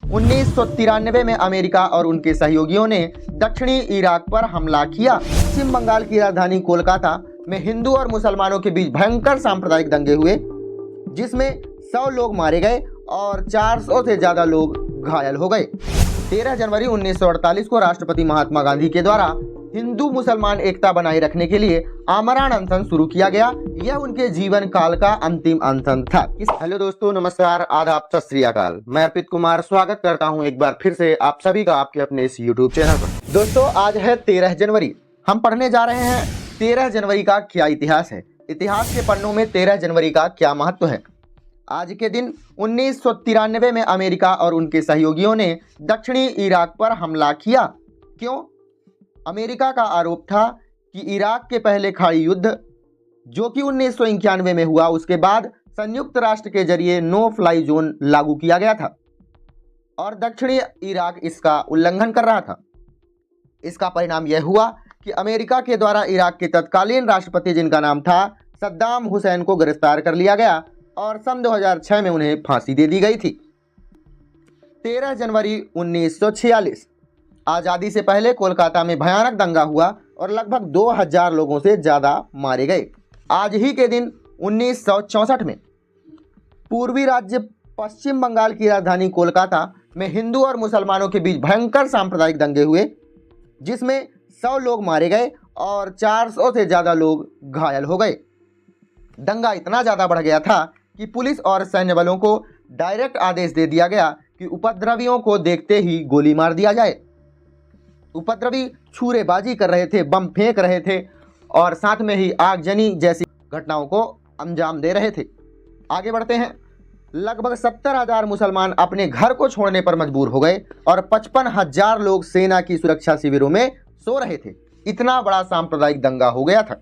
1993 में अमेरिका और उनके सहयोगियों ने दक्षिणी इराक पर हमला किया। पश्चिम बंगाल की राजधानी कोलकाता में हिंदू और मुसलमानों के बीच भयंकर सांप्रदायिक दंगे हुए, जिसमें 100 लोग मारे गए और 400 से ज्यादा लोग घायल हो गए। 13 जनवरी 1948 को राष्ट्रपति महात्मा गांधी के द्वारा हिंदू मुसलमान एकता बनाए रखने के लिए आमरण अनशन शुरू किया गया। यह उनके जीवन काल का अंतिम अनशन था। हेलो दोस्तों, नमस्कार, आदाब, सत श्री अकाल। मैं अर्पित कुमार स्वागत करता हूं एक बार फिर से आप सभी का आपके अपने इस यूट्यूब चैनल पर। दोस्तों, आज है 13 जनवरी। हम पढ़ने जा रहे हैं 13 जनवरी का क्या इतिहास है, इतिहास के पन्नों में 13 जनवरी का क्या महत्व है। आज के दिन 1993 में अमेरिका और उनके सहयोगियों ने दक्षिणी इराक पर हमला किया। क्यों? अमेरिका का आरोप था कि इराक के पहले खाड़ी युद्ध, जो कि 1991 में हुआ, उसके बाद संयुक्त राष्ट्र के जरिए नो फ्लाई जोन लागू किया गया था और दक्षिणी इराक इसका उल्लंघन कर रहा था। इसका परिणाम यह हुआ कि अमेरिका के द्वारा इराक के तत्कालीन राष्ट्रपति, जिनका नाम था सद्दाम हुसैन, को गिरफ्तार कर लिया गया और सन 2006 में उन्हें फांसी दे दी गई थी। 13 जनवरी 1946 आज़ादी से पहले कोलकाता में भयानक दंगा हुआ और लगभग 2000 लोगों से ज़्यादा मारे गए। आज ही के दिन 1964 में पूर्वी राज्य पश्चिम बंगाल की राजधानी कोलकाता में हिंदू और मुसलमानों के बीच भयंकर सांप्रदायिक दंगे हुए, जिसमें 100 लोग मारे गए और 400 से ज़्यादा लोग घायल हो गए। दंगा इतना ज़्यादा बढ़ गया था कि पुलिस और सैन्य बलों को डायरेक्ट आदेश दे दिया गया कि उपद्रवियों को देखते ही गोली मार दिया जाए। उपद्रवी छुरेबाजी कर रहे थे, बम फेंक रहे थे और साथ में ही आगजनी जैसी घटनाओं को अंजाम दे रहे थे। आगे बढ़ते हैं। लगभग 70,000 मुसलमान अपने घर को छोड़ने पर मजबूर हो गए और 55,000 लोग सेना की सुरक्षा शिविरों में सो रहे थे। इतना बड़ा सांप्रदायिक दंगा हो गया था।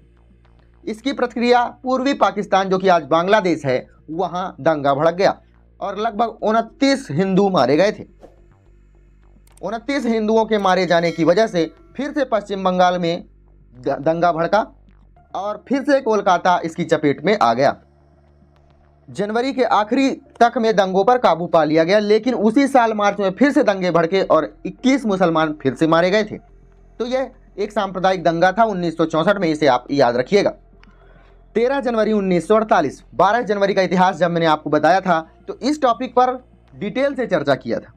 इसकी प्रतिक्रिया पूर्वी पाकिस्तान, जो कि आज बांग्लादेश है, वहां दंगा भड़क गया और लगभग 29 हिंदू मारे गए थे। 29 हिंदुओं के मारे जाने की वजह से फिर से पश्चिम बंगाल में दंगा भड़का और फिर से कोलकाता इसकी चपेट में आ गया। जनवरी के आखिरी तक में दंगों पर काबू पा लिया गया, लेकिन उसी साल मार्च में फिर से दंगे भड़के और 21 मुसलमान फिर से मारे गए थे। तो यह एक सांप्रदायिक दंगा था 1964 में, इसे आप याद रखिएगा। 13 जनवरी 1948, 12 जनवरी का इतिहास जब मैंने आपको बताया था तो इस टॉपिक पर डिटेल से चर्चा किया था।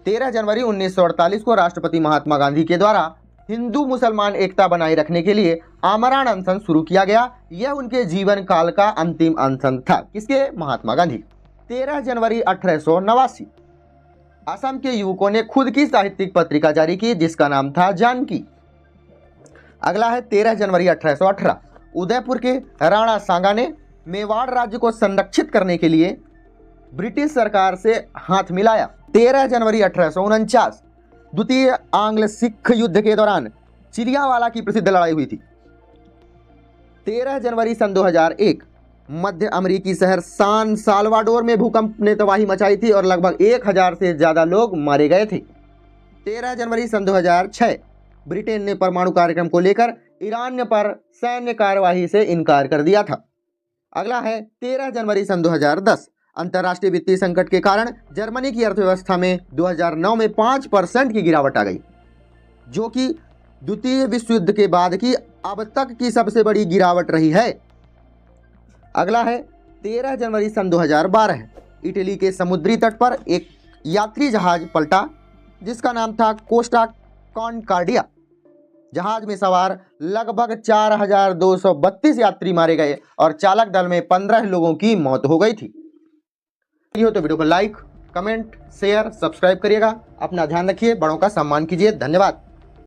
13 जनवरी 1948 को राष्ट्रपति महात्मा गांधी के द्वारा हिंदू मुसलमान एकता बनाए रखने के लिए आमरण अनशन शुरू किया गया। यह उनके जीवन काल का अंतिम अनशन था। किसके? महात्मा गांधी। 13 जनवरी 1889 असम के युवकों ने खुद की साहित्यिक पत्रिका जारी की, जिसका नाम था जानकी। अगला है 13 जनवरी 1818 उदयपुर के राणा सांगा ने मेवाड़ राज्य को संरक्षित करने के लिए ब्रिटिश सरकार से हाथ मिलाया। 13 जनवरी 1849 द्वितीय आंग्ल सिख युद्ध के दौरान चिलियावाला की प्रसिद्ध लड़ाई हुई थी। 13 जनवरी सन 2001 मध्य अमेरिकी शहर सान साल्वाडोर में भूकंप ने तबाही मचाई थी और लगभग 1000 से ज्यादा लोग मारे गए थे। 13 जनवरी सन 2006 ब्रिटेन ने परमाणु कार्यक्रम को लेकर ईरान पर सैन्य कार्यवाही से इनकार कर दिया था। अगला है 13 जनवरी सन 2010 अंतर्राष्ट्रीय वित्तीय संकट के कारण जर्मनी की अर्थव्यवस्था में 2009 में 5% की गिरावट आ गई, जो कि द्वितीय विश्व युद्ध के बाद की अब तक की सबसे बड़ी गिरावट रही है। अगला है 13 जनवरी सन 2012 इटली के समुद्री तट पर एक यात्री जहाज पलटा, जिसका नाम था कोस्टा कॉनकॉर्डिया। जहाज में सवार लगभग 4232 यात्री मारे गए और चालक दल में 15 लोगों की मौत हो गई थी। तो वीडियो को लाइक, कमेंट, शेयर, सब्सक्राइब करिएगा। अपना ध्यान रखिए, बड़ों का सम्मान कीजिए। धन्यवाद।